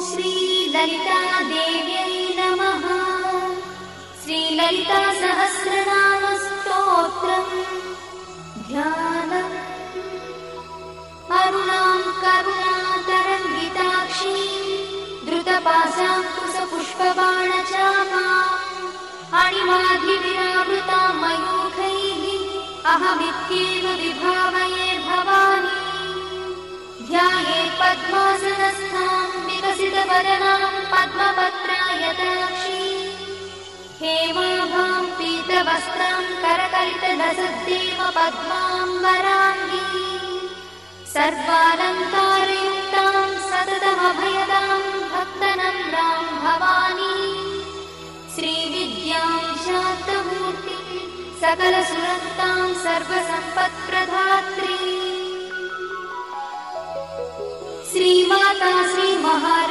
श्रीललितादेव्यै नमः। श्रीललितासहस्रनामस्तोत्रम् ध्यानम्। अरुणां करुणातरङ्गिताक्षीं द्रुतपाशाङ्कुशपुष्पबाणचापाम् अणिमाधिविरावृतां मयूखैः अहमित्येव विभावये भवानी। ध्यायेत् पद्मासनस्थां विकसितवदनां पद्मपत्रायताक्षीं हेमाभां पीतवस्त्रां करकलितलसद्देव पद्माम्बराङ्गी सर्वालङ्कारयुक्तां सततमभयदां भक्तनम्रां भवानी। श्रीविद्यां शान्तमूर्तिं सकलसुरक्तां सर्वसम्पत्प्रदात्री श्रीमाता श्रीमहाराज।